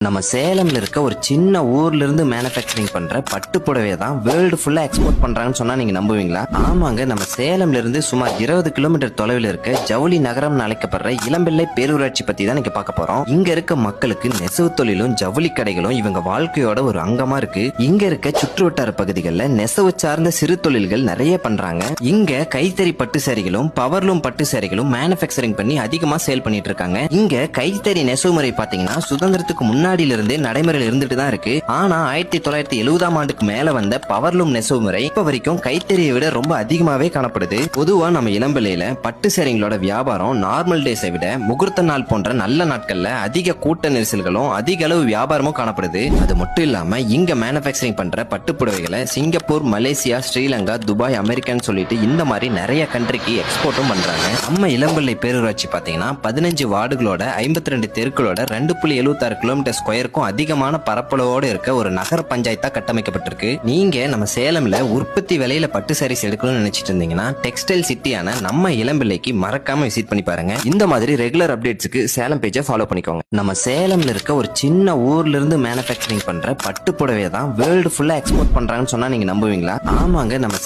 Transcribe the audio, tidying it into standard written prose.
நம்ம சேலம்ல இருக்க ஒரு சின்ன ஊர்ல இருந்து மேனுஃபேக்சரிங் பண்ற பட்டு புடவை தான் வேர்ல்டு ஃபுல்லா எக்ஸ்போர்ட் பண்றாங்கன்னு சொன்னா நீங்க நம்புவீங்களா? ஆமாங்க, நம்ம சேலம்ல இருந்து சுமார் 20 கிலோமீட்டர் தொலைவில் இருக்க ஜவுளி நகரம் அழைக்கப்படுற இளம்பிள்ளை பேரூராட்சி பத்தி தான் நீங்க பார்க்க போறோம். இங்க இருக்க மக்களுக்கு நெசவு தொழிலும் ஜவுளி கடைகளும் இவங்க வாழ்க்கையோட ஒரு அங்கமா இருக்கு. இங்க இருக்க சுற்றுவட்டார பகுதிகளில் நெசவு சார்ந்த சிறு தொழில்கள் நிறைய பண்றாங்க. இங்க கைத்தறி பட்டு சேரிகளும் பவர்லூம் பட்டு சேரிகளும் மேனுஃபேக்சரிங் பண்ணி அதிகமா சேல் பண்ணிட்டு இருக்காங்க. இங்க கைத்தறி நெசவு முறை பாத்தீங்கன்னா சுதந்திரத்துக்கு முன்னாடியில இருந்தே நடைமுறையில் இருந்துட்டு தான் இருக்கு. ஆனா 1970ஆம் ஆண்டுக்கு மேல வந்த பவர்லூம் நெசவு முறை இப்ப வரைக்கும் கைத்தறியை விட ரொம்ப அதிகமாவே காணப்படுது. பொதுவா நம்ம இளம்பிள்ளையில பட்டு சேரிங்களோட வியாபாரம் நார்மல் டேஸை விட முகூர்த்த நாள் போன்ற நல்ல நாட்கள்ல அதிக கூட்ட நெரிசல்களும் அதிக அளவு வியாபாரமும் காணப்படுது. அது மட்டும் இல்லாம இங்க மேனுஃபேக்சரிங் பண்ற பட்டு புடவைகளை சிங்கப்பூர், மலேசியா, ஸ்ரீலங்கா, துபாய், அமெரிக்கான்னு சொல்லிட்டு இந்த மாதிரி நிறைய கண்ட்ரிக்கு எக்ஸ்போர்ட்டும் பண்றாங்க. நம்ம இளம்பிள்ளை பேரூராட்சி பாத்தீங்கன்னா 15 வார்டுகளோட 52 தெருக்களோட 2.76 கிலோமீட்டர் ஸ்கொயருக்கும் அதிகமான பரப்பளவோடு இருக்க ஒரு நகர பஞ்சாயத்தா கட்டமைக்கப்பட்டிருக்கு. நீங்க நம்ம சேலம்ல உற்பத்தி விலையில பட்டு சாரீஸ் எடுக்கணும்னு நினைச்சிட்டு இருந்தீங்கன்னா டெக்ஸ்டைல் சிட்டியான நம்ம இளம்பிள்ளைக்கு மறக்காம விசிட் பண்ணி பாருங்க. இந்த மாதிரி ரெகுலர் அப்டேட்ஸ்க்கு சேலம் பேஜை ஃபாலோ பண்ணிக்கோங்க. நம்ம சேலம்ல இருக்க ஒரு சின்ன ஊர்ல இருந்து மேனுஃபேக்சரிங் பண்ற பட்டு புடவை தான் வேர்ல்டு ஃபுல்லா எக்ஸ்போர்ட் பண்றாங்கன்னு சொன்னா நீங்க நம்புவீங்களா? ஆமாங்க, நம்ம